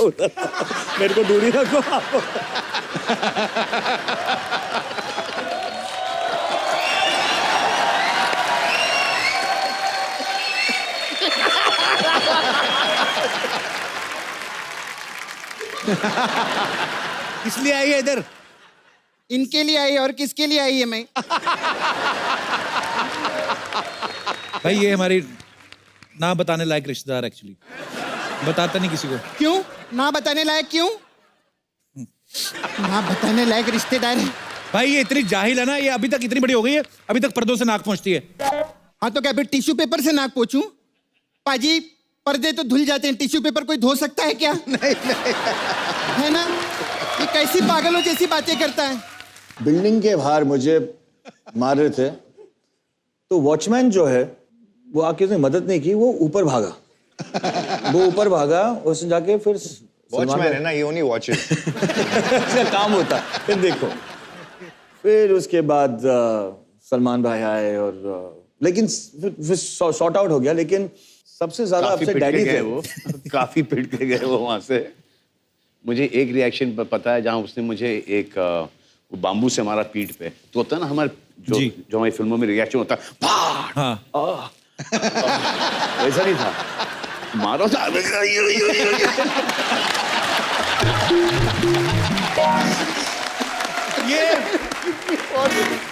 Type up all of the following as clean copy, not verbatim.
उधर मेरे को दूरी रखो आप। इसलिए आई है इधर। इनके लिए आई है और किसके लिए आई है मैं? भाई ये हमारी ना बताने लायक रिश्तेदार एक्चुअली, बताता नहीं किसी को। क्यों ना बताने लायक? क्यों ना बताने लायक रिश्तेदार है? भाई ये इतनी जाहिल है ना, ये अभी तक इतनी बड़ी हो गई है, अभी तक पर्दों से नाक पहुंचती है। हाँ तो क्या फिर टिश्यू पेपर से नाक पोंछूं? पाजी पर्दे तो धुल जाते हैं, टिश्यू पेपर कोई धो सकता है क्या? नहीं है ना? ये कैसी पागलों जैसी बातें करता है। बिल्डिंग के बाहर मुझे मार रहे थे तो वॉचमैन जो है वो आके उसने मदद नहीं की, वो ऊपर भागा उसने जाके फिर वॉचमैन है ना, ये ओनली वॉचेस। इसका काम होता। फिर देखो, फिर उसके बाद सलमान भाई आए और लेकिन फिर सॉर्ट आउट हो गया, लेकिन सबसे ज्यादा अपसेट डैडी थे। वो काफी पिट के गए वो वहां से। मुझे एक रिएक्शन पता है जहां उसने मुझे एक वो बाम्बू से मारा पीठ पे, तो होता है ना हमारे जो हमारी फिल्मों में रिएक्शन होता है, हाँ। वैसा नहीं था, मारो था।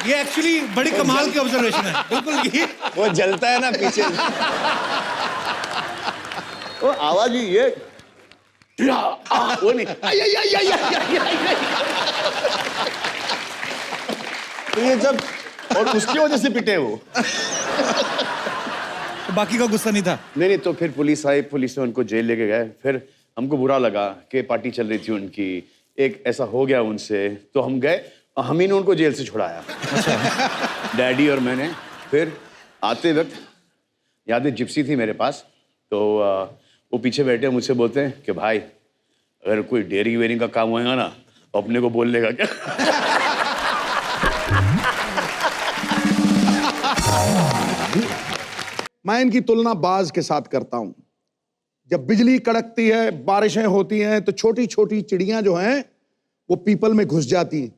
ये एक्चुअली बड़ी कमाल की ऑब्जर्वेशन है। बिल्कुल ये वो जलता है ना पीछे, वो आवाज ही ये वो नहीं। तो ये जब, और उसकी वजह से पिटे वो। तो बाकी का गुस्सा नहीं था। नहीं, तो फिर पुलिस आई, पुलिस ने उनको जेल लेके गए। फिर हमको बुरा लगा कि पार्टी चल रही थी उनकी, एक ऐसा हो गया उनसे, तो हम गए, हम ही ने उनको जेल से छुड़ाया। डैडी और मैंने। फिर आते वक्त याद है जिप्सी थी मेरे पास, तो वो पीछे बैठे मुझसे बोलते हैं कि भाई अगर कोई डेयरिंग वेयरिंग का काम होएगा ना तो अपने को बोल लेगा क्या? मैं इनकी तुलना बाज के साथ करता हूं। जब बिजली कड़कती है, बारिशें होती हैं, तो छोटी छोटी चिड़ियां जो हैं वो पीपल में घुस जाती हैं,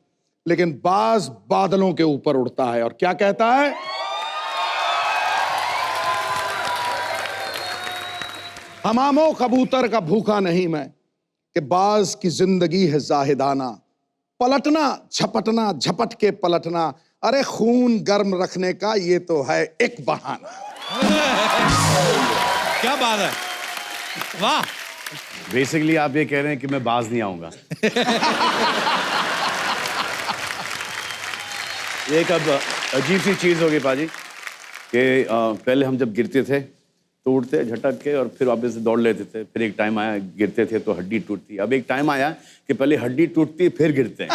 लेकिन बाज बादलों के ऊपर उड़ता है और क्या कहता है? हमामो कबूतर का भूखा नहीं मैं, कि बाज की जिंदगी है जाहिदाना, पलटना झपटना झपट के पलटना, अरे खून गर्म रखने का ये तो है एक बहाना। क्या बात है, वाह। बेसिकली आप ये कह रहे हैं कि मैं बाज नहीं आऊंगा। एक अब अजीब सी चीज हो गई पाजी कि पहले हम जब गिरते थे तो उठते झटक के और फिर वापस से दौड़ लेते थे। फिर एक टाइम आया गिरते थे तो हड्डी टूटती। अब एक टाइम आया कि पहले हड्डी टूटती फिर गिरते हैं।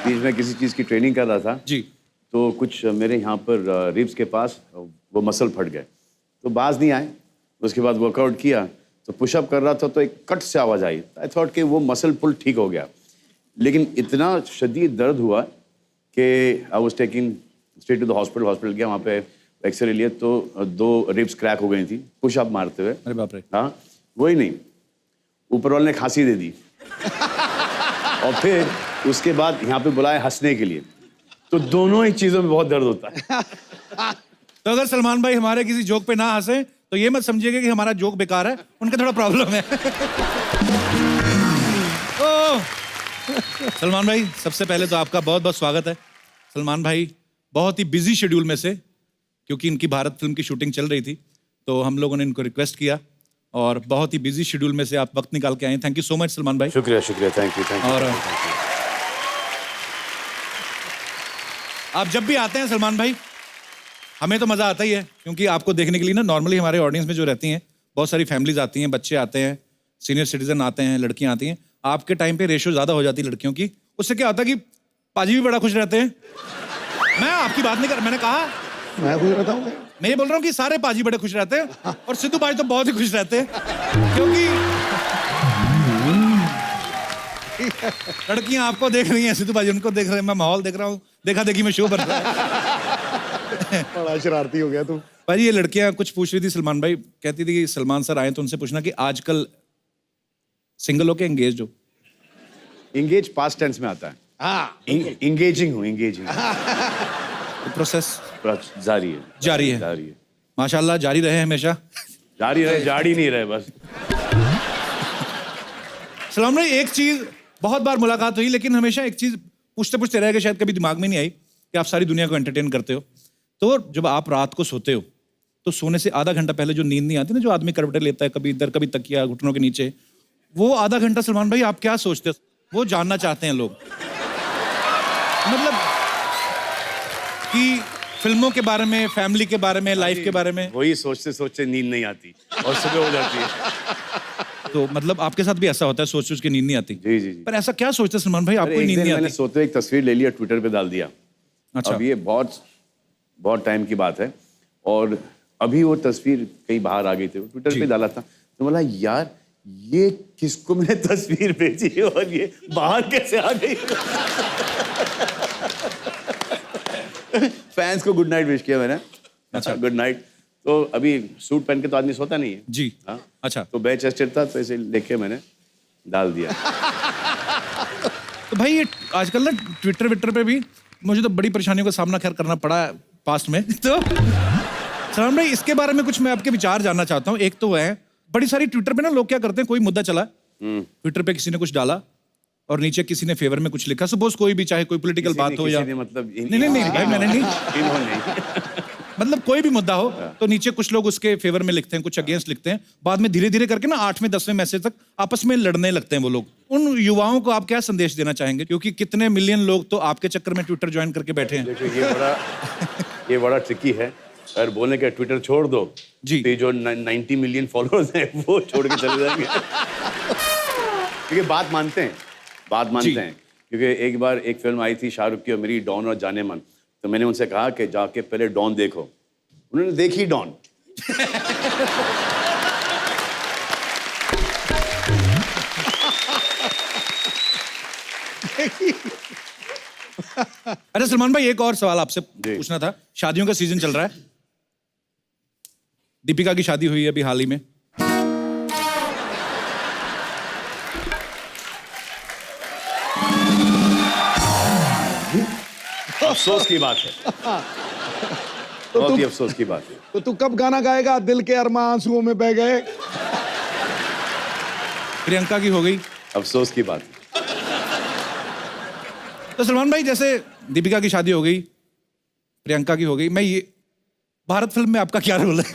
बीच में किसी चीज़ की ट्रेनिंग कर रहा था जी, तो कुछ मेरे यहाँ पर रिब्स के पास वो मसल फट गए, तो बाज नहीं आए। उसके बाद वर्कआउट किया तो पुशअप कर रहा था तो एक कट से आवाज़ आई। आई थॉट कि वो मसल पुल ठीक हो गया, लेकिन इतना शदीद दर्द हुआ कि I was taking straight to the hospital गया। वहाँ पे एक्सरे लिए तो 2 रिब्स क्रैक हो गई थी पुशअप मारते हुए। अरे बाप रे। हाँ, वही नहीं, ऊपर वाले ने खांसी दे दी। और फिर उसके बाद यहाँ पे बुलाया हंसने के लिए, तो दोनों ही चीजों में बहुत दर्द होता है। तो अगर सलमान भाई हमारे किसी जोक पे ना हंसे तो ये मत समझिएगा कि हमारा जोक बेकार है, उनका थोड़ा प्रॉब्लम है। सलमान भाई, सबसे पहले तो आपका बहुत बहुत स्वागत है। सलमान भाई बहुत ही बिजी शेड्यूल में से, क्योंकि इनकी भारत फिल्म की शूटिंग चल रही थी, तो हम लोगों ने इनको रिक्वेस्ट किया और बहुत ही बिजी शेड्यूल में से आप वक्त निकाल के आए। Thank you so much Salman भाई। शुक्रिया, थैंक यू। और आप जब भी आते हैं सलमान भाई, हमें तो मज़ा आता ही है, क्योंकि आपको देखने के लिए ना नॉर्मली हमारे ऑडियंस में जो रहती हैं बहुत सारी फैमिलीज आती हैं, बच्चे आते हैं, सीनियर सिटीजन आते हैं, लड़कियां आती हैं। आपके टाइम पे रेशो ज़्यादा हो जाती है लड़कियों की, उससे क्या होता है कि पाजी भी बड़ा खुश रहते हैं। मैं आपकी बात नहीं कर, मैंने कहा मैं खुश रहता हूँ। मैं ये बोल रहा हूँ कि सारे पाजी बड़े खुश रहते हैं और सिद्धू पाजी तो बहुत ही खुश रहते हैं, क्योंकि लड़कियां आपको देख रही हैं, सिद्धू पाजी उनको देख रहे हैं, मैं माहौल देख रहा हूँ, देखा देखी में शो बन रहा है। बड़ा शरारती हो गया तू। भाई ये लड़कियां कुछ पूछ रही थी, सलमान भाई कहती थी कि सलमान सर आए तो उनसे पूछना कि आजकल सिंगल हो के एंगेज हो? इंगेज पास्ट टेंस में आता है। हाँ, इंगेजिंग हूँ, इंगेजिंग प्रोसेस जारी है, जारी है। जारी है, माशाल्लाह जारी रहे हमेशा। जारी रहे, जाड़ी नहीं रहे बस। सलमान भाई एक चीज, बहुत बार मुलाकात हुई लेकिन हमेशा एक चीज पूछते पूछते रह गए, शायद कभी दिमाग में नहीं आई कि आप सारी दुनिया को एंटरटेन करते हो। तो जब आप रात को सोते हो तो सोने से आधा घंटा पहले जो नींद नहीं आती ना, जो आदमी करवटें लेता है कभी इधर कभी तकिया घुटनों के नीचे, वो आधा घंटा सलमान भाई आप क्या सोचते हो? वो जानना चाहते हैं लोग, मतलब कि फिल्मों के बारे में, फैमिली के बारे में, लाइफ के बारे में। वही सोचते सोचते नींद नहीं आती और सुबह हो जाती है। तो मतलब आपके साथ भी ऐसा होता है, सोच सोच के नींद नहीं आती? जी जी जी। पर ऐसा क्या सोचते हैं सलमान भाई, आपको अरे एक नींद दिन नहीं मैंने आती? सोते हुए एक तस्वीर ले लिया, ट्विटर पे डाल दिया। अच्छा। अब ये बहुत बहुत टाइम की बात है और अभी वो तस्वीर कहीं बाहर आ गई थी, ट्विटर पे डाला था तो बोला यार ये किसको मैंने तस्वीर भेजी और ये बाहर कैसे आ गई। फैंस को गुड नाइट विश किया मैंने। अच्छा, गुड नाइट। तो अभी सूट पहन के तो आदमी सोता नहीं है जी। हाँ? अच्छा। तो बेड चेस्टेड था तो ऐसे लेके मैंने डाल दिया। तो भाई ये आजकल ना ट्विटर विटर पे भी मुझे तो बड़ी परेशानियों का सामना खैर करना पड़ा है पास्ट में। तो सलमान भाई इसके बारे में कुछ मैं आपके विचार जानना चाहता हूँ। एक तो है बड़ी सारी ट्विटर पे ना लोग क्या करते हैं, कोई मुद्दा चला ट्विटर पे, किसी ने कुछ डाला और नीचे किसी ने फेवर में कुछ लिखा, सपोज कोई भी, चाहे कोई पॉलिटिकल बात हो या मतलब नहीं भाई मैंने नहीं, इन्होंने मतलब कोई भी मुद्दा हो तो नीचे कुछ लोग उसके फेवर में लिखते हैं, कुछ अगेंस्ट लिखते हैं, बाद में धीरे धीरे करके ना 8वें 10वें मैसेज तक आपस में लड़ने लगते हैं वो लोग। उन युवाओं को आप क्या संदेश देना चाहेंगे, क्योंकि कितने मिलियन लोग तो आपके चक्कर में ट्विटर ज्वाइन करके बैठे हैं। देखो ये बड़ा ट्रिकी है। अगर बोले कि ट्विटर छोड़ दो जी, तो जो 90 मिलियन फॉलोअर्स हैं वो छोड़ के चले जाएंगे। क्योंकि बात मानते हैं क्योंकि एक बार एक फिल्म आई थी शाहरुख की और मेरी, डॉन और जाने मन, तो मैंने उनसे कहा कि जाके पहले डॉन देखो, उन्होंने देखी डॉन। अरे सलमान भाई एक और सवाल आपसे पूछना था। शादियों का सीजन चल रहा है, दीपिका की शादी हुई है अभी हाल ही में। अफसोस की बात है, बहुत ही अफसोस की बात है। तो तू कब गाना गाएगा, दिल के अरमां आंसुओं में बह गए? प्रियंका की हो गई, अफसोस की बात है। तो सलमान भाई जैसे दीपिका की शादी हो गई, प्रियंका की हो गई, मैं ये भारत फिल्म में आपका क्या रोल है?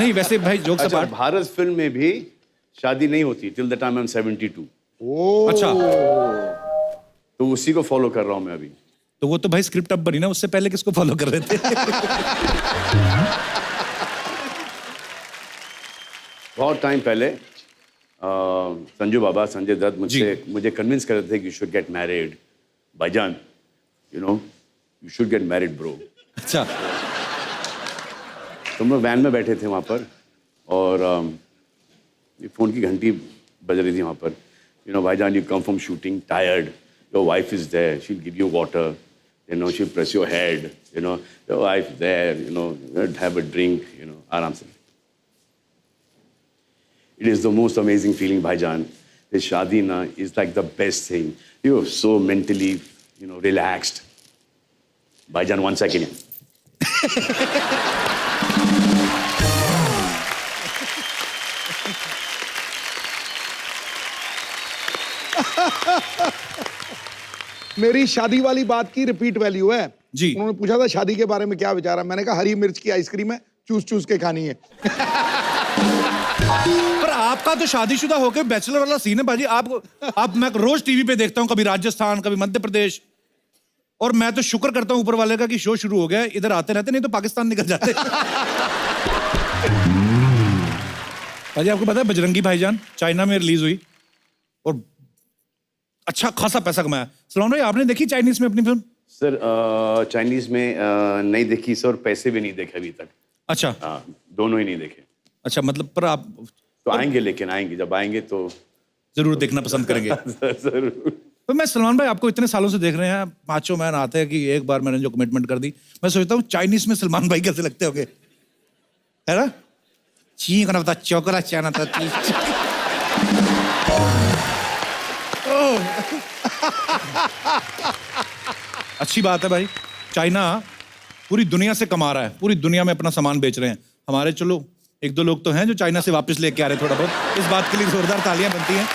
नहीं वैसे भाई जोक्स अच्छा, अपार्ट। भारत फिल्म में भी शादी नहीं होती till the time I am 72। अच्छा, तो उसी को फॉलो कर रहा हूं मैं अभी। तो वो तो भाई स्क्रिप्ट अब बनी ना, उससे पहले किसको फॉलो कर रहे थे? बहुत टाइम पहले संजू बाबा, संजय दत्त मुझे कन्विंस कर रहे थे कि यू शुड गेट मैरिड भाईजान, you know you should get married bro. अच्छा, तो हम लोग वैन में बैठे थे वहाँ पर और फ़ोन की घंटी बज रही थी वहाँ पर। यू नो भाईजान, you come from shooting tired, your wife is there, she will give you water, you know she will press your head, you know your wife is there, you know have a drink, you know आराम से। It is the most amazing feeling, Bhaijan. This shaadi na is like the best thing. You're so mentally, you know, relaxed. Bhaijan, 1 second. मेरी शादी वाली बात की repeat value है जी। उन्होंने पूछा था शादी के बारे में क्या विचार है, मैंने कहा हरी मिर्च की आइसक्रीम है, चूस चूस के खानी है। पर आपका तो शादीशुदा होकर बैचलर वाला सीन है बाजी। आप मैं रोज टीवी पे देखता हूँ, कभी राजस्थान कभी मध्य प्रदेश, और मैं तो शुक्र करता हूँ ऊपर वाले का कि शो शुरू हो गया, इधर आते रहते, नहीं तो पाकिस्तान निकल जाते। बाजी आपको पता है बजरंगी भाईजान चाइना में रिलीज हुई और अच्छा खासा पैसा कमाया। सलमान भाई आपने देखी चाइनीज में अपनी फिल्म? सर चाइनीज में नहीं देखी सर, पैसे भी नहीं देखे अभी तक। अच्छा, दोनों ही नहीं देखे। अच्छा, मतलब पर आप तो आएंगे, लेकिन आएंगे, जब आएंगे तो जरूर देखना पसंद करेंगे। जरूर। तो मैं सलमान भाई आपको इतने सालों से देख रहे हैं, पांचों मैन आते हैं कि एक बार मैंने जो कमिटमेंट कर दी, मैं सोचता हूँ चाइनीज में सलमान भाई कैसे लगते होंगे, है ना? ची करना पता, चौकरा चाना था। अच्छी बात है भाई, चाइना पूरी दुनिया से कमा रहा है, पूरी दुनिया में अपना सामान बेच रहे हैं। हमारे चलो एक दो लोग तो हैं जो चाइना से वापस लेके आ रहे हैं थोड़ा बहुत, इस बात के लिए जोरदार तालियां बनती हैं।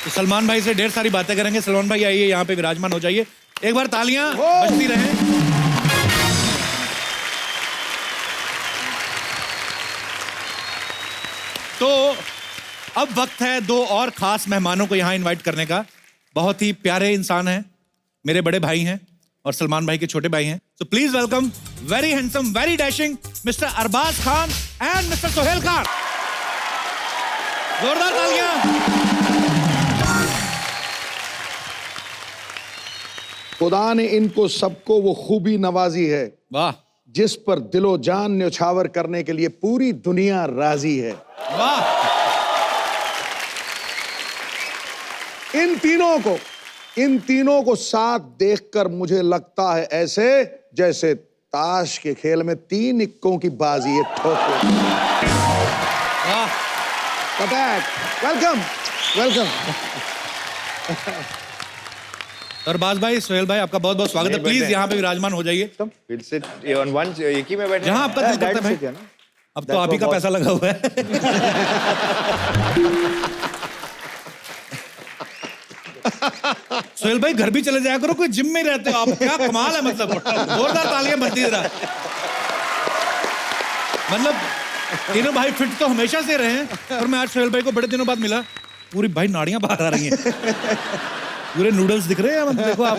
तो सलमान भाई से ढेर सारी बातें करेंगे। सलमान भाई आइए यहाँ पे विराजमान हो जाइए, एक बार तालियां बजती रहें। तो अब वक्त है दो और खास मेहमानों को यहाँ इनवाइट करने का। बहुत ही प्यारे इंसान हैं, मेरे बड़े भाई हैं और सलमान भाई के छोटे भाई हैं। So please welcome very handsome, very dashing mister Arbaaz Khan and mister Sohail Khan. जोरदार तालियां। खुदा ने इनको सबको वो खूबी नवाजी है वाह जिस पर दिलो जान न्यौछावर करने के लिए पूरी दुनिया राजी है। वाह। इन तीनों को साथ देखकर मुझे लगता है ऐसे जैसे ताश के खेल में 3 इक्कों की बाजी है। ठोको। वाह। Welcome welcome. अरबाज भाई, सोहेल भाई, आपका बहुत बहुत स्वागत है। प्लीज यहाँ पे विराजमान हो जाइए। We'll sit on one, एक ही में बैठे। जहाँ आपका दिल करता है भाई। अब तो आप ही का पैसा लगा हुआ है। सोहेल भाई घर भी चले जाया करो, कोई जिम में रहते हो आप, क्या कमाल है। मतलब जोरदार तालियां बनती रहा। मतलब तीनों भाई फिट तो हमेशा से रहे हैं, और मैं आज सोहेल भाई को बड़े दिनों बाद मिला, पूरी भाई नाड़ियां बाहर आ रही हैं, पूरे नूडल्स दिख रहे हैं। मतलब देखो आप,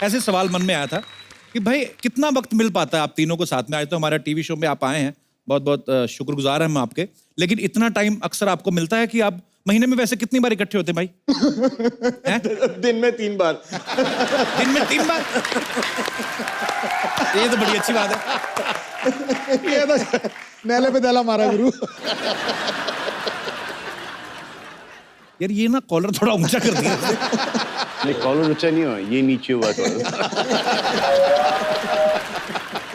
ऐसे सवाल मन में आया था कि भाई कितना वक्त मिल पाता है आप तीनों को साथ में। आज तो हमारा टीवी शो में आप आए हैं, बहुत बहुत शुक्रगुजार हैं हम आपके, लेकिन इतना टाइम अक्सर आपको मिलता है कि आप महीने में वैसे कितनी बार इकट्ठे होते हैं भाई? दिन में 3 बार। दिन में 3 बार? ये तो बड़ी अच्छी बात है। ये तो नेले पे दला मारा गुरु। यार ये ना कॉलर थोड़ा ऊंचा कर दिया। नहीं, कॉलर ऊंचा नहीं हुआ, ये नीचे हुआ collar.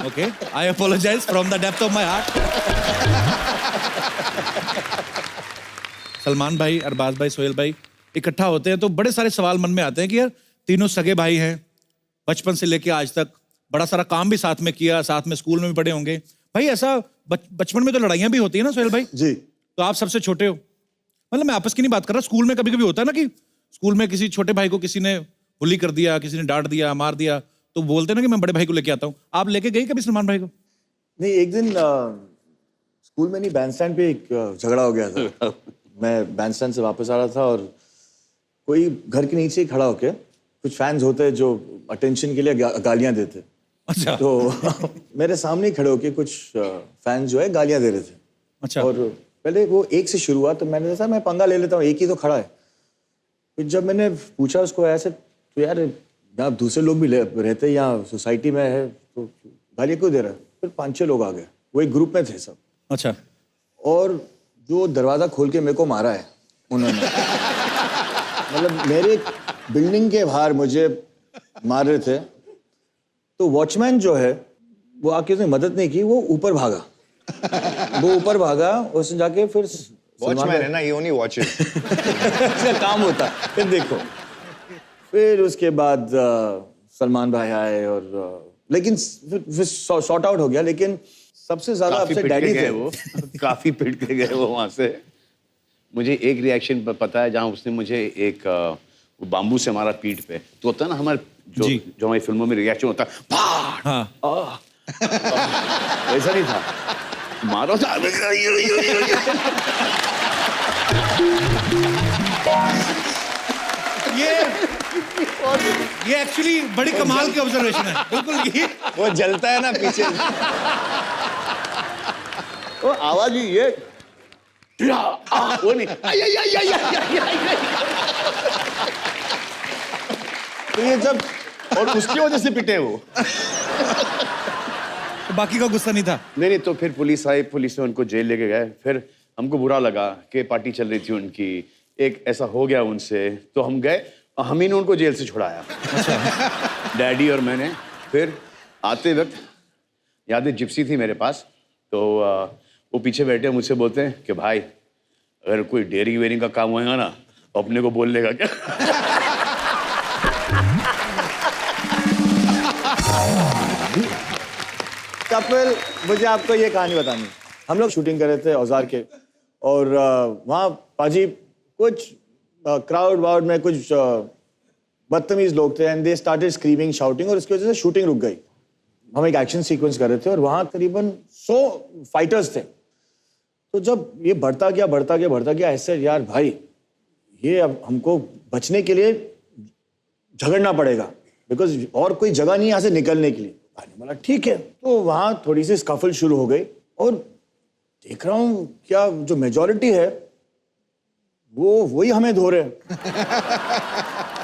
Okay, I apologise from the depth of my heart. Salman भाई, अरबाज भाई, सोहेल भाई इकट्ठा होते हैं तो बड़े सारे सवाल मन में आते हैं कि यार तीनों सगे भाई हैं, बचपन से लेके आज तक बड़ा सारा काम भी साथ में किया, साथ में स्कूल में भी पढ़े होंगे भाई। ऐसा बचपन में तो लड़ाइयां भी होती है ना सोहेल भाई? जी। तो आप सबसे छोटे हो, मतलब मैं आपस की नहीं बात कर रहा, स्कूल में कभी कभी होता है ना कि स्कूल में किसी छोटे भाई को किसी ने बुली कर दिया, किसी ने डांट दिया, मार दिया, तो बोलते ना कि मैं बड़े भाई को लेके आता हूँ। आप लेके गई कभी सलमान भाई को? नहीं, एक दिन स्कूल में नहीं, बैंडस्टैंड पे एक झगड़ा हो गया था। मैं बैंडस्टैंड से वापस आ रहा था और कोई घर के नीचे ही खड़ा होके, कुछ फैंस होते हैं जो अटेंशन के लिए गालियां देते। अच्छा। तो मेरे सामने ही खड़े होके कुछ फैंस जो है गालियां दे रहे थे। अच्छा। और पहले वो एक से शुरू हुआ, तो मैंने सोचा मैं पंगा ले लेता हूँ, एक ही तो खड़ा है। फिर जब मैंने पूछा उसको ऐसे, तो यार यहाँ दूसरे लोग भी रहते हैं, यहाँ सोसाइटी में है, तो गालियाँ क्यों दे रहा है? फिर 5-6 लोग आ गए, वो एक ग्रुप में थे सब। अच्छा। और जो दरवाजा खोल के मेरे को मारा है उन्होंने, मतलब मेरे बिल्डिंग के बाहर मुझे मार रहे थे, तो वॉचमैन जो है वो आके उसने मदद नहीं की, वो ऊपर भागा। वो ऊपर भागा, उसने जाके फिर वॉचमैन है ना, ये ओनली वॉचेस। इसका काम होता है। फिर देखो, फिर उसके बाद सलमान भाई आए और लेकिन फिर सॉर्ट आउट हो गया। लेकिन सबसे ज्यादा अपसेट डैडी थे। वो काफी पिट के गए वो वहां से। मुझे एक रिएक्शन पता है, जहां उसने मुझे एक वो बाम्बू से मारा पीठ पे। तो होता है ना हमारे जो हमारी फिल्मों में रिएक्शन होता है, हाँ। वैसा नहीं था, मारो था। ये एक्चुअली बड़ी कमाल की ऑब्जर्वेशन है। बिल्कुल ये वो जलता है ना पीछे। वो आवाज ही ये वो नहीं। तो ये जब, और उसकी वजह से पिटे वो। बाकी का गुस्सा नहीं था। नहीं, तो फिर पुलिस आई, पुलिस ने उनको जेल लेके गए। फिर हमको बुरा लगा कि पार्टी चल रही थी उनकी, एक ऐसा हो गया उनसे, तो हम गए, हम ही ने उनको जेल से छुड़ाया। डैडी और मैंने। फिर आते वक्त याद है जिप्सी थी मेरे पास, तो वो पीछे बैठे मुझसे बोलते हैं कि भाई अगर कोई डेयरिंग वेयरिंग का काम होएगा ना तो अपने को बोल लेगा क्या? कपिल, मुझे आपको ये कहानी बतानी है। हम लोग शूटिंग कर रहे थे औजार के, और वहाँ पाजी कुछ क्राउड वाउड में कुछ बदतमीज लोग थे, and they started screaming shouting, और इसकी वजह से शूटिंग रुक गई। हम एक एक्शन सीक्वेंस कर रहे थे और वहाँ करीबन 100 फाइटर्स थे। तो जब ये बढ़ता गया ऐसे, यार भाई ये अब हमको बचने के लिए झगड़ना पड़ेगा, बिकॉज और कोई जगह नहीं यहाँ से निकलने के लिए। भाई ने बोला ठीक है। तो वहाँ थोड़ी सी स्कफल शुरू हो गई, और देख रहा हूँ क्या जो मेजॉरिटी है वो वही हमें धो रहे हैं।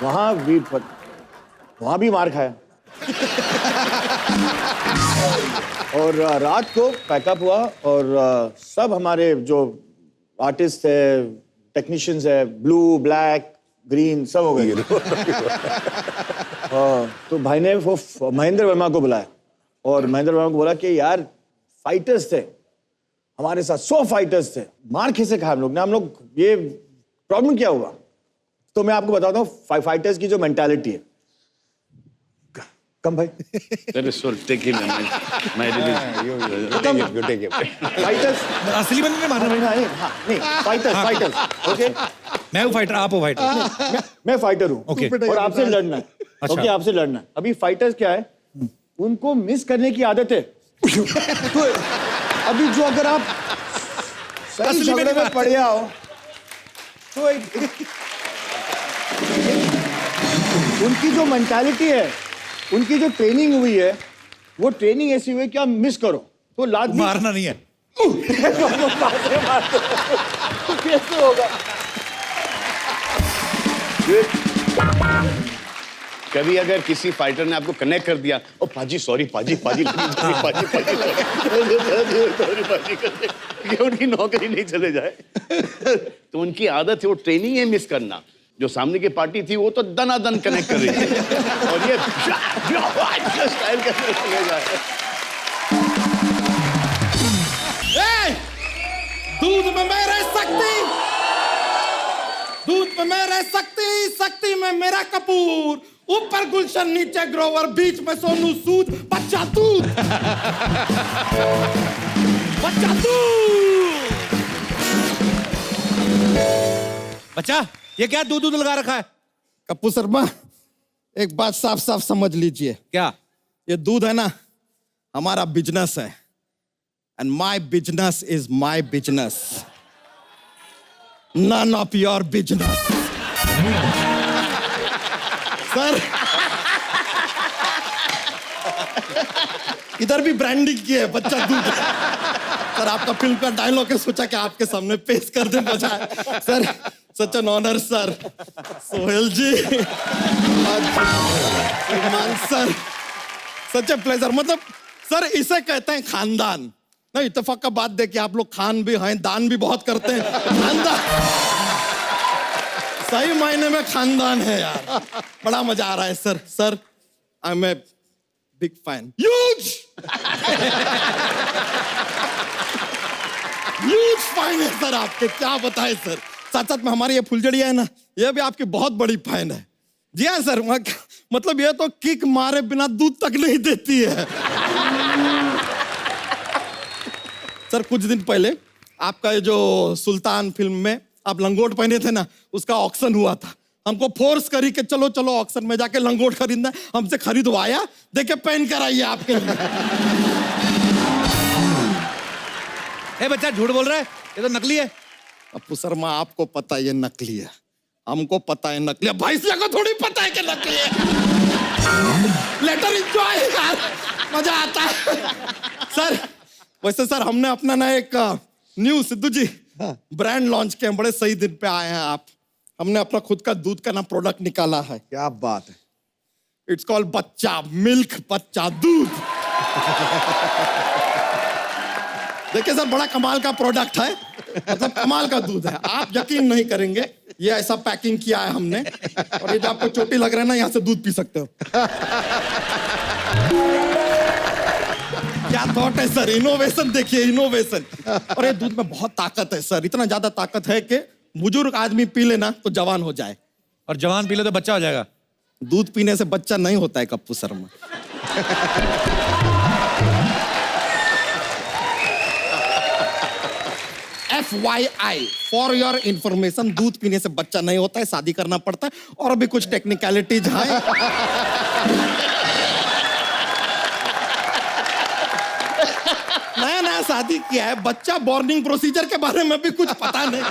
वहाँ भी मार खाया। और रात को पैकअप हुआ, और सब हमारे जो आर्टिस्ट थे, टेक्नीशियंस है, ब्लू, ब्लैक, ग्रीन, सब हो गए। तो भाई ने वो महेंद्र वर्मा को बुलाया, और महेंद्र वर्मा को बोला कि यार फाइटर्स थे हमारे साथ, 100 फाइटर्स थे, मार कैसे खाया हम लोग ने, ये प्रॉब्लम क्या हुआ? तो मैं आपको बताता हूँ फाइटर्स की जो मेंटालिटी है। कम भाई, You take it. फाइटर्स असली बंदे ने मारा भाई। नहीं, फाइटर्स, ओके। मैं हूँ फाइटर, आप हो फाइटर। मैं फाइटर हूँ, ओके। और आपसे लड़ना है। अच्छा। ओके, आपसे लड़ना है। अभी फाइटर्स क्या है, उनको मिस करने की आदत है। तो अभी जो अगर आप सही असली में झगड़े में बात पड़ जाओ तो उनकी जो मेंटालिटी है, उनकी जो ट्रेनिंग हुई है, वो ट्रेनिंग ऐसी हुई है कि आप मिस करो तो लाजमी मारना नहीं है। कैसे होगा? कभी अगर किसी फाइटर ने आपको कनेक्ट कर दिया, ओ पाजी सॉरी, पाजी कि उनकी नौकरी नहीं चले जाए। तो उनकी आदत है, वो ट्रेनिंग है मिस करना। जो सामने की पार्टी थी वो तो दनादन कनेक्ट कर रही थी, और ये स्टाइल करके चले जाए। दूध में मैं रह सकती, दूध में मैं रह सकती, शक्ति में मेरा कपूर, ऊपर गुलशन नीचे ग्रोवर, बीच में सोनू सूद, बच्चा दूध, बच्चा दूध। बच्चा, ये क्या दूध लगा रखा है? कप्पू शर्मा, एक बात साफ साफ समझ लीजिए, क्या? ये दूध है ना, हमारा बिजनेस है, and my business is my business, none of your business. Sir, इधर भी ब्रांडिंग की है, बच्चा दूध। सर, आपका फिल्म का डायलॉग है, सोचा कि आपके सामने पेश कर दे बजाय। Sir, such an honour sir. Sohail ji, sir, such a pleasure. मतलब सर, इसे कहते हैं खानदान। नहीं, इत्तेफाक का बात देखिए, आप लोग खान भी हैं, दान भी बहुत करते हैं। खानदान, सही मायने में खानदान है यार। बड़ा मजा आ रहा है sir. Sir, I am a big fan, huge huge fan है सर आपके, क्या बताएं सर। साथ साथ में हमारी ये फुलझड़िया है ना, ये भी आपकी बहुत बड़ी फैन है। जी हाँ सर, मतलब ये तो किक मारे बिना दूध तक नहीं देती है। सर, कुछ दिन पहले आपका ये जो सुल्तान फिल्म में आप लंगोट पहने थे ना, उसका ऑक्शन हुआ था। हमको फोर्स करी कि चलो चलो ऑक्शन में जाके लंगोट खरीदना, हमसे खरीदवाया, देखे पहन कर आइए आपके लिए। ए बच्चा, झूठ बोल रहा है, ये तो नकली है। अप्पू शर्मा, आपको पता है ये नकली है, हमको पता है नकली है, भाई को थोड़ी पता है कि नकली है। लेटर एंजॉय यार, मजा आता है। सर, वैसे सर, हमने अपना ना एक न्यू, सिद्धू जी, ब्रांड लॉन्च किया, बड़े सही दिन पे आए हैं आप। हमने अपना खुद का दूध का ना प्रोडक्ट निकाला है। क्या बात है। इट्स कॉल्ड बच्चा मिल्क, बच्चा दूध। देखिए सर, बड़ा कमाल का प्रोडक्ट है। मतलब कमाल का दूध है, आप यकीन नहीं करेंगे। ये ऐसा पैकिंग किया है हमने, और ये जो आपको चोटी लग रहा है ना, यहाँ से दूध पी सकते हो। क्या थॉट है सर, इनोवेशन देखिए, इनोवेशन। और ये दूध में बहुत ताकत है सर, इतना ज्यादा ताकत है कि बुजुर्ग आदमी पी लेना तो जवान हो जाए, और जवान पी ले तो बच्चा हो जाएगा। दूध पीने से बच्चा नहीं होता है Kappu Sharma. FYI for your information, दूध पीने से बच्चा नहीं होता है, शादी करना पड़ता है, और भी कुछ टेक्निकलिटीज हैं। नया नया शादी किया है, बच्चा बॉर्निंग प्रोसीजर के बारे में भी कुछ पता नहीं।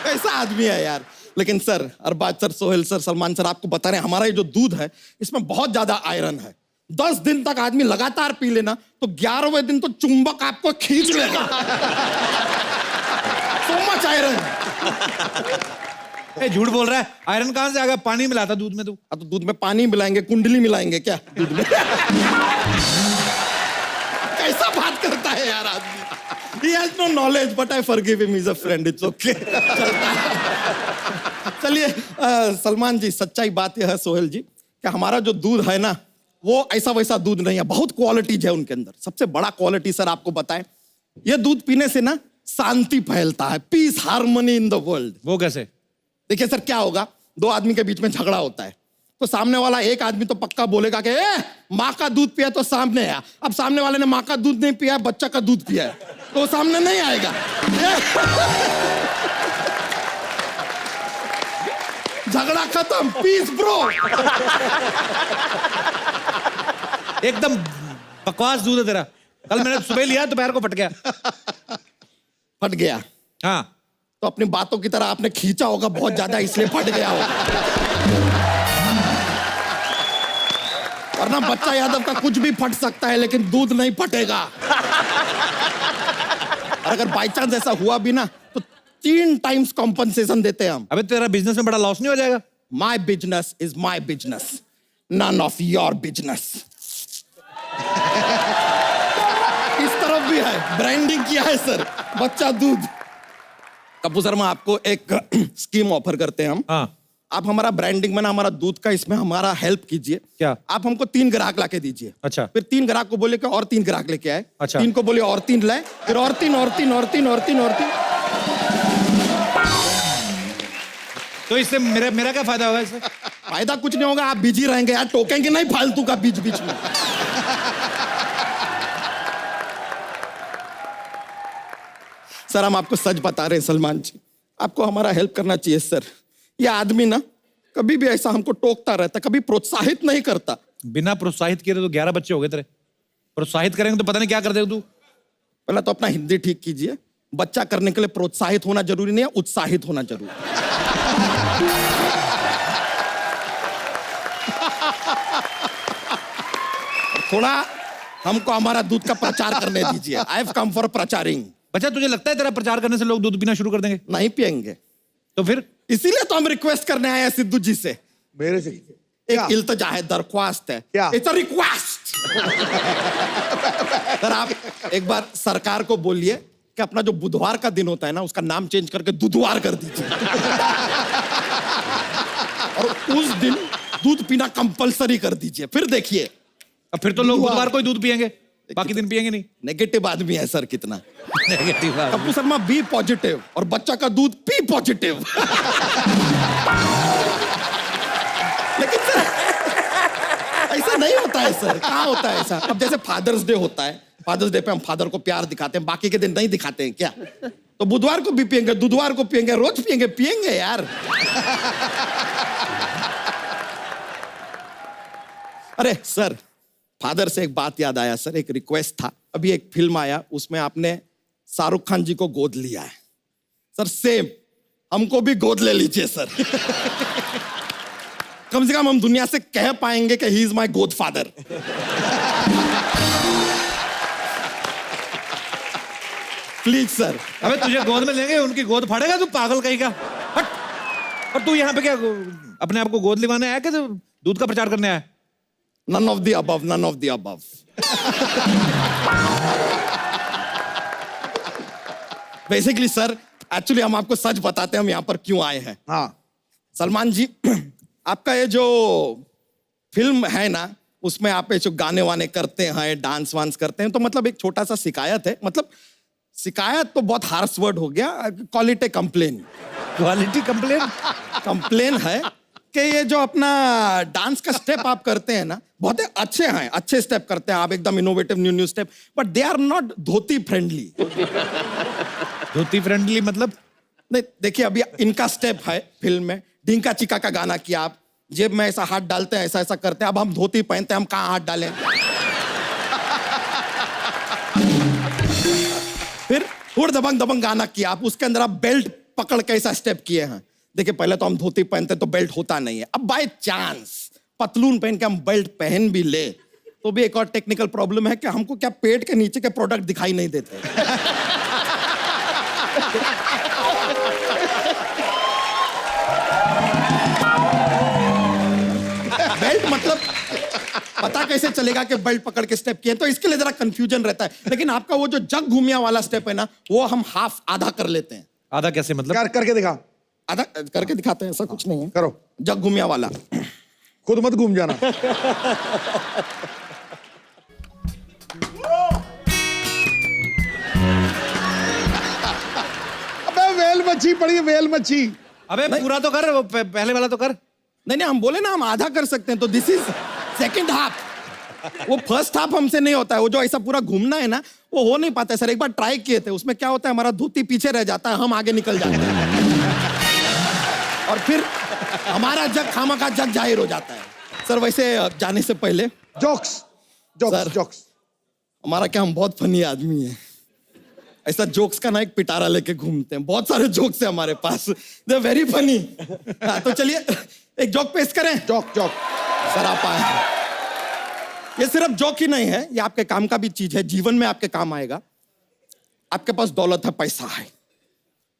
कैसा आदमी है यार। लेकिन sir, Arbaaz sir, Sohail sir, Salman sir, आपको बता रहे हैं हमारा ये जो दूध है इसमें बहुत ज्यादा आयरन है। 10 दिन तक आदमी लगातार पी लेना तो 11वें दिन तो चुंबक आपको खींच लेगा। So much iron. ए, झूठ बोल रहा है, आयरन कहाँ से आ गया? पानी मिलाता दूध में तू? अब तो दूध में पानी मिलाएंगे, कुंडली मिलाएंगे क्या दूध में? कैसा बात करता है यार आदमी। He has no knowledge, but I forgive him. He's a friend. It's okay. चलता है। चलिए सलमान जी, सच्चाई बात यह है सोहेल जी कि हमारा जो दूध है ना, वो ऐसा वैसा दूध नहीं है, बहुत क्वालिटीज है उनके अंदर। सबसे बड़ा क्वालिटी सर आपको बताएं, ये दूध पीने से ना शांति फैलता है, peace, harmony in the world. वो कैसे? देखिए सर, क्या होगा, 2 आदमी के बीच में झगड़ा होता है, तो सामने वाला एक आदमी तो पक्का बोलेगा कि माँ का दूध पिया तो सामने आया। अब सामने वाले ने माँ का दूध नहीं पिया, बच्चा का दूध पिया है, तो वो सामने नहीं आएगा। झगड़ा खत्म, पीस ब्रो। एकदम बकवास दूध है तेरा। कल मैंने सुबह लिया, दोपहर को फट गया। फट गया? हाँ। तो अपनी बातों की तरह आपने खींचा होगा बहुत ज्यादा, इसलिए फट गया होगा। वरना बच्चा यादव का कुछ भी फट सकता है, लेकिन दूध नहीं फटेगा। और अगर बाई चांस ऐसा हुआ भी ना, तो 3 टाइम्स कॉम्पनसेशन देते हैं हम। अबे तेरा बिजनेस में बड़ा लॉस नहीं हो जाएगा? My business is my business, none of your business. इस तरफ भी है, ब्रांडिंग किया है सर, बच्चा दूध। कपूर शर्मा, आपको एक स्कीम ऑफर करते हैं हम। हाँ। आप हमारा ब्रांडिंग में ना, हमारा दूध का इसमें हमारा हेल्प कीजिए। क्या? आप हमको 3 ग्राहक लाके दीजिए। अच्छा। फिर 3 ग्राहक को बोले कि और 3 ग्राहक लेके आए। अच्छा। 3 को बोले और 3 लाए, फिर और 3 और 3 और 3 और 3 और 3। तो इससे मेरा क्या फायदा होगा इससे? फायदा कुछ नहीं होगा, आप बिजी रहेंगे यार, टोकेंगे नहीं फालतू का बीच बीच में। सर, हम आपको सच बता रहे हैं सलमान जी, आपको हमारा हेल्प करना चाहिए सर। ये आदमी ना कभी भी ऐसा हमको टोकता रहता, कभी प्रोत्साहित नहीं करता। बिना प्रोत्साहित किए तो 11 बच्चे हो गए तेरे। प्रोत्साहित करेंगे तो पता नहीं क्या कर देगा तू। पहले तो अपना हिंदी ठीक कीजिए। बच्चा करने के लिए प्रोत्साहित होना जरूरी नहीं है, उत्साहित होना जरूरी है। थोड़ा हमको हमारा दूध का प्रचार करने दीजिए। आई हैव कम फॉर प्रचारिंग। बच्चा, तुझे लगता है तेरा प्रचार करने से लोग दूध पीना शुरू कर देंगे? नहीं पियेंगे तो फिर? इसीलिए तो हम रिक्वेस्ट करने आए हैं सिद्धू जी से। मेरे से एक इल्तजा है, दरख्वास्त है। क्या? It's a request. सर, आप एक बार सरकार को बोलिए कि अपना जो बुधवार का दिन होता है ना, उसका नाम चेंज करके दुधवार कर दीजिए। और उस दिन दूध पीना कंपलसरी कर दीजिए। फिर देखिए, अब फिर तो लोग बुधवार को ही दूध पियेंगे, बाकी दिन पियेंगे नहीं। नेगेटिव आदमी है सर कितना। Negative Kapoor Sharma B positive, और बच्चा का दूध पी पॉजिटिव। लेकिन सर ऐसा नहीं होता है सर। कहाँ होता है ऐसा? अब जैसे फादर्स डे होता है, फादर्स डे पे हम फादर को प्यार दिखाते हैं, बाकी के दिन नहीं दिखाते हैं क्या? तो बुधवार को भी पियेंगे, बुधवार को पियेंगे, रोज पियेंगे यार। अरे सर, फादर से एक बात याद आया सर, एक रिक्वेस्ट था। अभी एक फिल्म आया, उसमें आपने शाहरुख खान जी को गोद लिया है सर। सेम हमको भी गोद ले लीजिए सर। कम से कम हम दुनिया से कह पाएंगे कि ही इज माय गोद फादर। Please sir. अबे तुझे गोद में लेंगे, उनकी गोद फाड़ेगा तू, पागल कहीं का। हट। और तू यहाँ पे क्या अपने आप को गोद लिवाने आया कि दूध का प्रचार करने आया? None of the above, none of the above. Basically sir, actually हम आपको सच बताते हैं हम यहाँ पर क्यों आए हैं। हाँ सलमान जी, आपका ये जो फिल्म है ना, उसमें आप ये जो गाने वाने करते हैं, डांस वांस करते हैं, तो मतलब एक छोटा सा शिकायत है। मतलब शिकायत तो बहुत हार्श वर्ड हो गया, call it A complain. Quality complain. Complain है कि ये जो अपना डांस का स्टेप आप करते हैं ना, बहुत ही अच्छे हैं, अच्छे स्टेप करते हैं आप, एकदम innovative new step, but they are not dhoti friendly. Dhoti friendly मतलब? नहीं देखिए, अभी इनका स्टेप है फिल्म में, ढींका चिका का गाना किया आप, जेब में ऐसा हाथ डालते हैं, ऐसा ऐसा करते हैं। अब हम धोती पहनते हैं, हम कहाँ हाथ डालें? फिर हुड़ दबंग दबंग गाना किया आप, उसके अंदर आप बेल्ट पकड़ के ऐसा स्टेप किए हैं। देखिए, पहले तो हम धोती पहनते तो बेल्ट होता नहीं है, अब बाय चांस पतलून पहन के हम बेल्ट पहन भी ले तो भी एक और टेक्निकल प्रॉब्लम है कि हमको क्या पेट के नीचे के प्रोडक्ट दिखाई नहीं देते। बेल्ट मतलब पता कैसे चलेगा कि बेल्ट पकड़ के स्टेप किए? तो इसके लिए जरा कंफ्यूजन रहता है। लेकिन आपका वो जो जग घूमिया वाला स्टेप है ना, वो हम हाफ आधा कर लेते हैं। आधा कैसे मतलब? करके दिखा। आधा करके दिखाते हैं, ऐसा कुछ नहीं है। करो। जग घूमिया वाला। खुद मत घूम जाना। अबे वेल मच्छी पड़ी है, वेल मच्छी। अबे पूरा तो कर, वो पहले वाला तो कर। नहीं नहीं, हम बोले ना हम आधा कर सकते हैं, तो दिस इज सेकंड हाफ। वो फर्स्ट हाफ हमसे नहीं होता है, वो जो ऐसा पूरा घूमना है ना, वो हो नहीं पाता है सर। एक बार ट्राई किए थे, उसमें क्या होता है, हमारा धोती पीछे रह जाता है, हम आगे निकल जाते हैं और फिर हमारा जग खामखा जग जाहिर हो जाता है। सर वैसे जाने से पहले जोक्स जोक्स सर। जोक्स। हमारा क्या, हम बहुत फनी आदमी है। ऐसा जोक्स का ना एक पिटारा लेके घूमते हैं, बहुत सारे जोक्स है हमारे पास, दे वेरी फनी। तो चलिए एक जोक पेश करें। Joke joke. सर आप आए। ये सिर्फ जोक ही नहीं है, ये आपके काम का भी चीज है, जीवन में आपके काम आएगा। आपके पास दौलत है, पैसा है,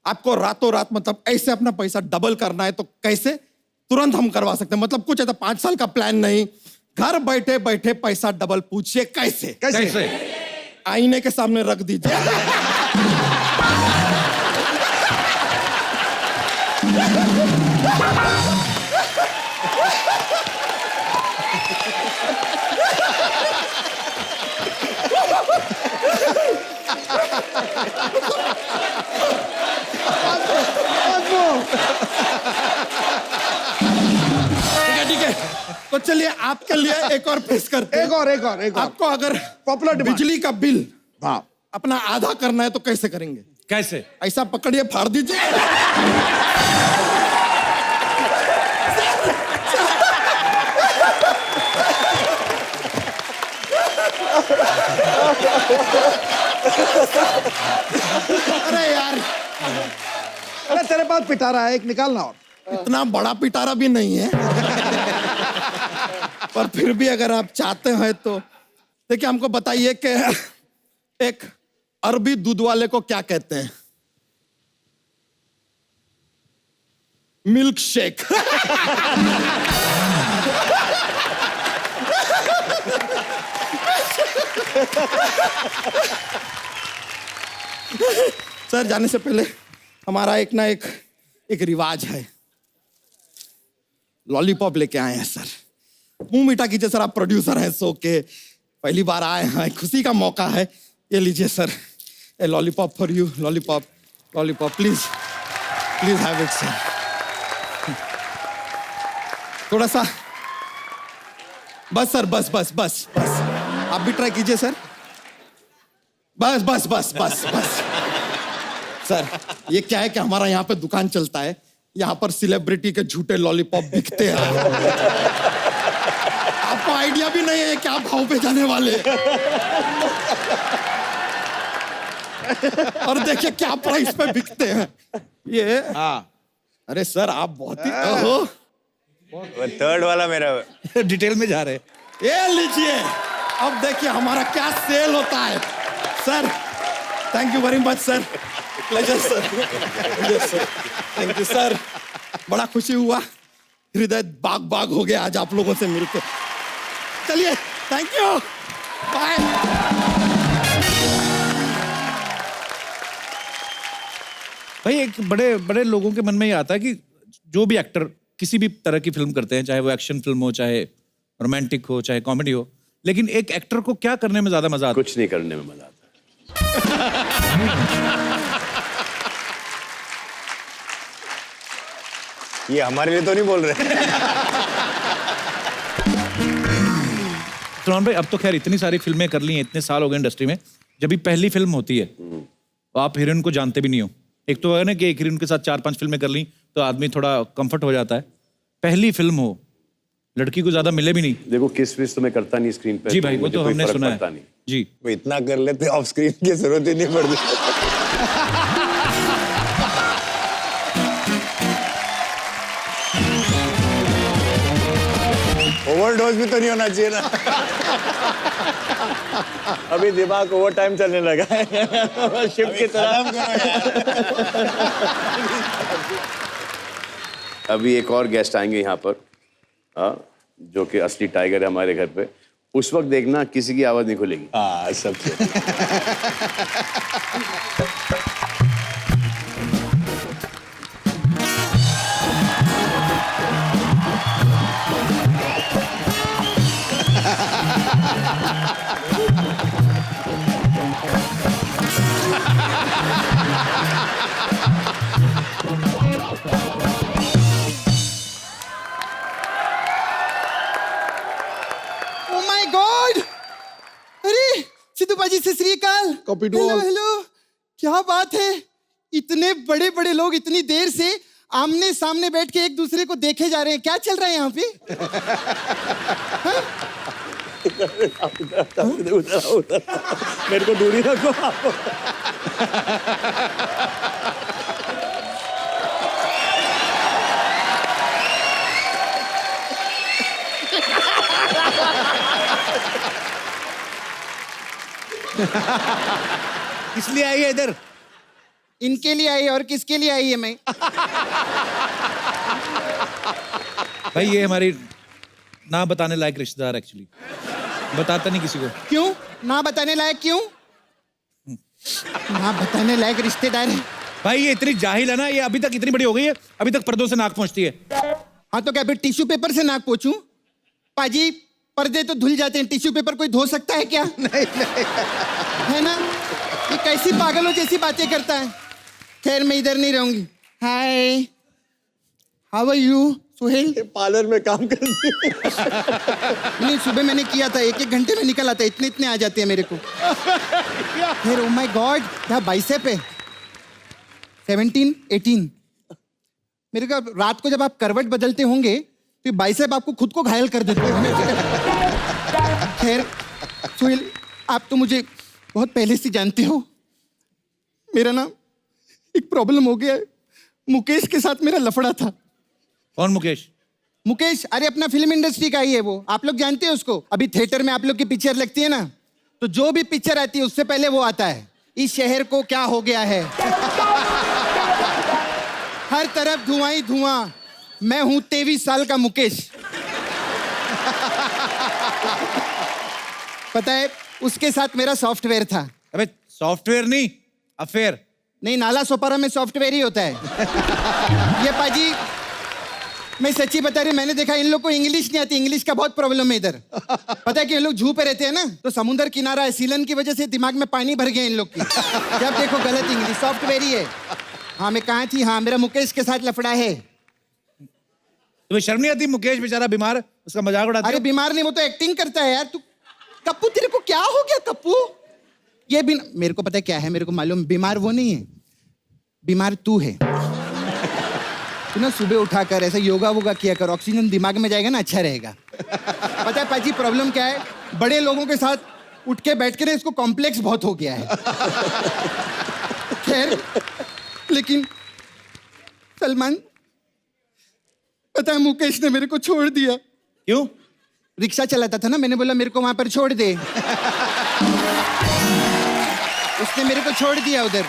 आपको रातों रात मतलब ऐसे अपना पैसा डबल करना है, तो कैसे? तुरंत हम करवा सकते हैं। मतलब कुछ ऐसा 5 साल का प्लान नहीं, घर बैठे बैठे पैसा डबल। पूछिए कैसे? कैसे? आईने के सामने रख दीजिए। ठीक है, तो चलिए आपके लिए एक और पेश करते हैं। एक और आपको अगर पॉपुलर डिमांड। बिजली का बिल हाँ। अपना आधा करना है तो कैसे करेंगे? कैसे? ऐसा पकड़िए, फाड़ दीजिए। अरे यार, अरे तेरे पास पिटारा है, एक निकालना। और इतना बड़ा पिटारा भी नहीं है, पर फिर भी अगर आप चाहते हैं तो देखिए, हमको बताइए कि एक अरबी दूध वाले को क्या कहते हैं? Milk shake. सर जाने से पहले हमारा एक ना एक रिवाज है, लॉलीपॉप लेके आए हैं सर। मुंह मीठा कीजिए सर, आप प्रोड्यूसर हैं शो के, पहली बार आए हैं, खुशी का मौका है। ये लीजिए sir, A lollipop for you. Lollipop lollipop please please have it sir. थोड़ा सा बस सर, बस बस बस बस। आप भी ट्राई कीजिए सर। बस बस बस बस बस। सर ये क्या है कि हमारा यहाँ पे दुकान चलता है, यहाँ पर सेलिब्रिटी के झूठे लॉलीपॉप बिकते हैं। आपको आइडिया भी नहीं है क्या भाव पे जाने वाले। और देखिए क्या प्राइस पे बिकते हैं ये। हाँ। अरे सर आप बहुत ही ओहो। थर्ड वाला मेरा। डिटेल में जा रहे। ये लीजिए, अब देखिए हमारा क्या सेल होता है। Sir thank you very much sir, pleasure sir. Thank you sir, बड़ा खुशी हुआ, हृदय बाग बाग हो गया आज आप लोगों से मिलकर। चलिए थैंक यू, बाय। भाई एक बड़े बड़े लोगों के मन में ये आता है कि जो भी एक्टर किसी भी तरह की फिल्म करते हैं, चाहे वो एक्शन फिल्म हो, चाहे रोमांटिक हो, चाहे कॉमेडी हो, लेकिन एक एक्टर को क्या करने में ज्यादा मजा आता है? कुछ नहीं करने में मजा आता। ये हमारे लिए तो नहीं बोल रहे। सलमान भाई अब तो खैर इतनी सारी फिल्में कर ली हैं, इतने साल हो गए इंडस्ट्री में, जब भी पहली फिल्म होती है तो आप हीरोइन को जानते भी नहीं हो। एक तो है ना कि एक हीरोइन के साथ 4-5 फिल्में कर ली तो आदमी थोड़ा कंफर्ट हो जाता है। पहली फिल्म हो, लड़की को ज्यादा मिले भी नहीं। देखो किस विस तो मैं करता नहीं स्क्रीन पे। जी भाई, वो मुझे तो कोई हमने फर्क सुना पड़ता है। नहीं। जी वो इतना कर लेते ऑफ स्क्रीन की जरूरत ही नहीं पड़ती। ओवरडोज भी तो नहीं होना चाहिए ना। अभी दिमाग ओवर टाइम चलने लगा है शिप की तरह। खत्म करो यार। अभी एक और गेस्ट आएंगे यहाँ पर, जो कि असली टाइगर है हमारे घर पे। उस वक्त देखना किसी की आवाज नहीं खुलेगी। हाँ सबसे ओ माय गॉड! अरे सिद्धू पाजी से श्री अकाल। Copy to hello all. Hello, क्या बात है, इतने बड़े बड़े लोग इतनी देर से आमने सामने बैठ के एक दूसरे को देखे जा रहे हैं। क्या चल रहा है यहाँ पे? उधर मेरे को दूरी रखो आप। इसलिए आई है इधर। इनके लिए आई है और किसके लिए आई है मैं? भाई ये हमारी ना बताने लायक रिश्तेदार एक्चुअली, बताता नहीं किसी को। क्यों ना बताने लायक? क्यों ना बताने लायक रिश्तेदार है? भाई ये इतनी जाहिल है ना, ये अभी तक इतनी बड़ी हो गई है, अभी तक पर्दों से नाक पहुंचती है। हाँ तो क्या फिर टिश्यू पेपर से नाक पोंछूं? पाजी पर्दे तो धुल जाते हैं, टिश्यू पेपर कोई धो सकता है क्या? नहीं है ना? ये कैसी पागलों जैसी बातें करता है। खैर मैं इधर नहीं रहूंगी। Hi, how are you Suhel? Parlour में काम करती है। नहीं सुबह मैंने किया था, 1-1 घंटे में निकल आता है, इतने इतने आ जाते हैं मेरे को। फिर ओ माय गॉड, क्या बाइसेप है। 17-18 मेरे को रात को जब आप करवट बदलते होंगे तो बाइसेप आपको खुद को घायल कर देते हैं। खैर सुहेल, आप तो मुझे बहुत पहले से जानते हो। मेरा ना एक प्रॉब्लम हो गया है। मुकेश के साथ मेरा लफड़ा था। कौन मुकेश? मुकेश, अरे अपना फिल्म इंडस्ट्री का ही है वो, आप लोग जानते हैं उसको। अभी थिएटर में आप लोग की पिक्चर लगती है ना, तो जो भी पिक्चर आती है उससे पहले वो आता है, इस शहर को क्या हो गया है। हर तरफ धुआं ही धुआं। मैं हूं 23 साल का मुकेश। पता है उसके साथ मेरा सॉफ्टवेयर था। अबे सॉफ्टवेयर नहीं, अफेयर। नहीं, नाला सोपारा में सॉफ्टवेयर ही होता है। ये पाजी मैं सच्ची बता रही हूँ, मैंने देखा इन लोग को इंग्लिश नहीं आती। इंग्लिश का बहुत प्रॉब्लम है इधर। पता है कि ये लोग जू पे रहते हैं ना, तो समुद्र किनारा है, सीलन की वजह से दिमाग में पानी भर गया इन लोग की। जब देखो गलत इंग्लिश, सॉफ्टवेयर ही है। हाँ मैं कहाँ थी? हाँ मेरा मुकेश के साथ लफड़ा है। तुम्हें शर्म नहीं आती? मुकेश बेचारा बीमार है, उसका मजाक उड़ाते अरे हो? बीमार नहीं, वो तो एक्टिंग करता है यार। तू कप्पू, तेरे को क्या हो गया कप्पू? ये बिना, मेरे को पता है क्या है, मेरे को मालूम। बीमार वो नहीं है, बीमार तू है। तू ना सुबह उठाकर ऐसा योगा वोगा किया कर, ऑक्सीजन दिमाग में जाएगा ना, अच्छा रहेगा। पता है पाजी प्रॉब्लम क्या है? बड़े लोगों के साथ उठ के बैठ के ना इसको कॉम्प्लेक्स बहुत हो गया है। खैर लेकिन सलमान, पता है मुकेश ने मेरे को छोड़ दिया। क्यों? रिक्शा चलाता था ना, मैंने बोला मेरे को वहां पर छोड़ दे। उसने मेरे को छोड़ दिया उधर।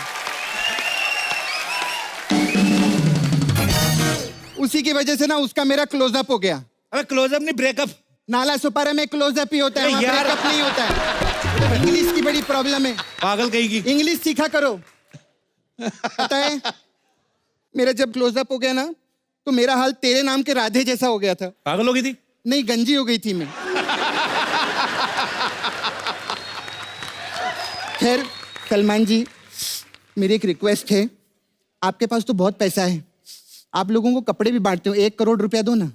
उसी की वजह से ना उसका मेरा क्लोजअप हो गया। अबे क्लोजअप नहीं, ब्रेकअप। नाला सुपारा में क्लोजअप ही होता है, वहां यार। ब्रेकअप नहीं होता है। इंग्लिश की बड़ी प्रॉब्लम है, पागल कहीं की। इंग्लिश सीखा करो। पता है मेरा जब क्लोजअप हो गया ना तो मेरा हाल तेरे नाम के राधे जैसा हो गया था। पागल हो गई थी? नहीं, गंजी हो गई थी मैं। खैर सलमान जी, मेरी एक रिक्वेस्ट है, आपके पास तो बहुत पैसा है, आप लोगों को कपड़े भी बांटते हो, 1 करोड़ रुपया दो ना।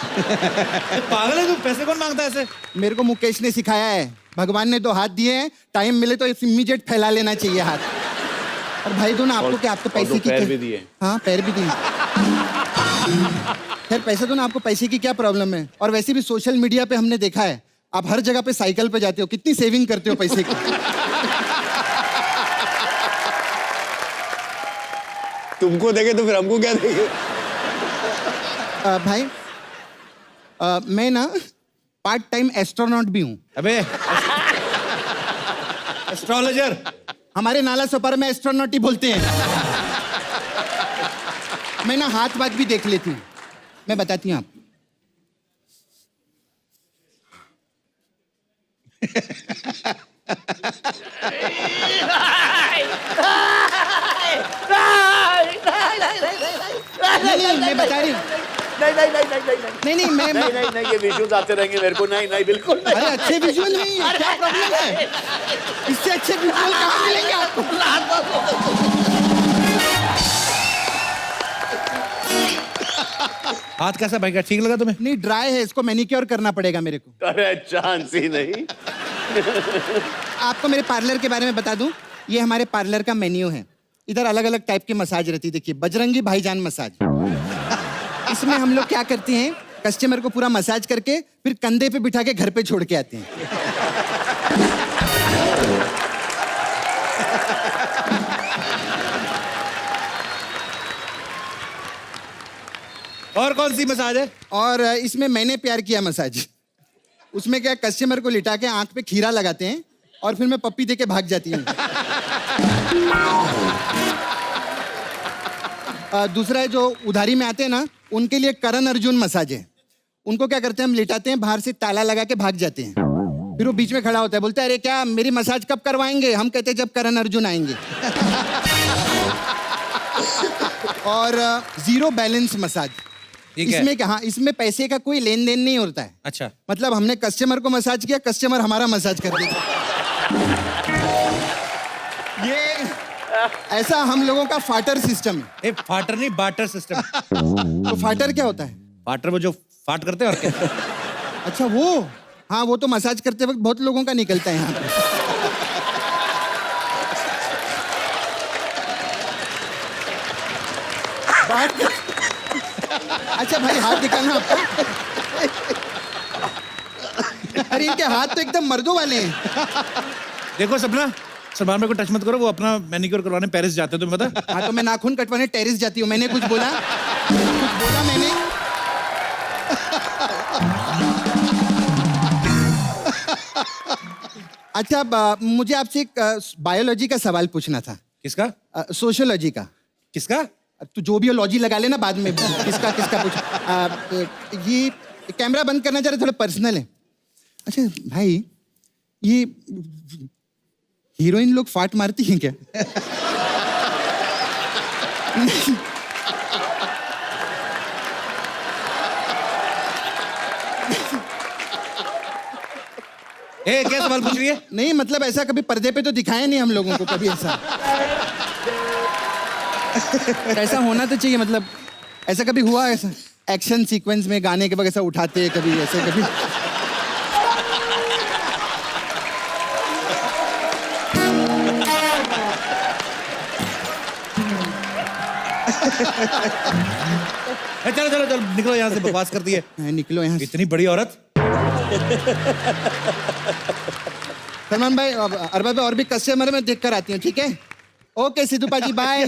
पागल है तू, पैसे कौन मांगता है ऐसे? मेरे को मुकेश ने सिखाया है, भगवान ने 2 हाथ दिए हैं, टाइम मिले तो इमीडिएट फैला लेना चाहिए हाथ। और भाई दो ना, आपको क्या, आपको पैसे की पैर क्या? भी दिए। हाँ, पैर भी दिए। खैर पैसे दो ना, आपको पैसे की क्या प्रॉब्लम है? और वैसे भी सोशल मीडिया पे हमने देखा है, आप हर जगह पे साइकिल पे जाते हो, कितनी सेविंग करते हो पैसे की। तुमको देखे तो फिर हमको क्या देखे? भाई मैं ना पार्ट टाइम एस्ट्रोनॉट भी हूँ। अबे एस्ट्रोलॉजर? हमारे नाला सोपारा में एस्ट्रोनॉट ही बोलते हैं। मैं ना हाथ बात भी देख लेती हूँ, मैं बताती हूँ आप। नहीं, मैं बता रही हूँ। नहीं, मैं ये विजुअल्स आते रहेंगे मेरे को। नहीं बिल्कुल नहीं। अरे अच्छे विजुअल नहीं है, क्या प्रॉब्लम है? इससे अच्छे विजुअल कहाँ मिलेंगे आपको? हाथ कैसा भाई, क्या ठीक लगा तुम्हें? नहीं, ड्राई है, इसको मैनिक्योर करना पड़ेगा मेरे को। अरे चांस ही नहीं। आपको मेरे पार्लर के बारे में बता दूं, ये हमारे पार्लर का मेन्यू है। इधर अलग अलग टाइप की मसाज रहती है, देखिए बजरंगी भाईजान मसाज। इसमें हम लोग क्या करते हैं, कस्टमर को पूरा मसाज करके फिर कंधे पे बिठा के घर पे छोड़ के आते हैं। और कौन सी मसाज है? और इसमें मैंने प्यार किया मसाज। उसमें क्या, कस्टमर को लिटा के आंख पे खीरा लगाते हैं और फिर मैं पप्पी दे के भाग जाती हूँ। दूसरा है जो उधारी में आते हैं ना, उनके लिए करण अर्जुन मसाज है। उनको क्या करते हैं, हम लिटाते हैं, बाहर से ताला लगा के भाग जाते हैं। फिर वो बीच में खड़ा होता है, बोलता है अरे क्या मेरी मसाज कब करवाएंगे? हम कहते हैं जब करण अर्जुन आएंगे। और जीरो बैलेंस मसाज। इसमें क्या, हाँ, इसमें पैसे का कोई लेन देन नहीं होता है। अच्छा, मतलब हमने कस्टमर को मसाज किया, कस्टमर हमारा मसाज कर देगा। ये ऐसा हम लोगों का फाटर सिस्टम है। फाटर नहीं, बाटर सिस्टम। तो फाटर क्या होता है? फाटर वो जो फाट करते हैं और क्या? अच्छा वो, हाँ वो तो मसाज करते वक्त बहुत लोगों का निकलता है यहाँ पे। अच्छा भाई, हाथ दिखाना आपका। अरे इनके हाथ तो एकदम मर्दों वाले हैं। देखो सपना, सलमान भाई को टच मत करो, वो अपना मैनिक्योर करवाने पेरिस जाते हैं, तुम्हें पता? हाँ तो मैं नाखून कटवाने टेरिस जाती हूँ। मैंने कुछ बोला? कुछ बोला मैंने? अच्छा मुझे आपसे एक बायोलॉजी का सवाल पूछना था। किसका? सोशियोलॉजी का। किसका? तू जो भी लॉजी लगा लेना बाद में। किसका पूछ। ये कैमरा बंद करना चाह रहे, थोड़ा पर्सनल है। अच्छा भाई, ये हीरोइन लोग फाट मारती हैं क्या? क्या सवाल पूछ रही है? नहीं मतलब ऐसा कभी पर्दे पे तो दिखाया नहीं हम लोगों को कभी ऐसा। ऐसा होना तो चाहिए, मतलब ऐसा कभी हुआ? ऐसा एक्शन सीक्वेंस में गाने के वक्त ऐसा उठाते कभी, ऐसे कभी? चलो चलो चलो, निकलो यहाँ से, बकवास करती है। निकलो यहाँ से। इतनी बड़ी औरत। सलमान भाई, अरबाज भाई और भी कस्टमर मैं देख कर आती हूँ, ठीक है? Okay Sidhu paaji, bye.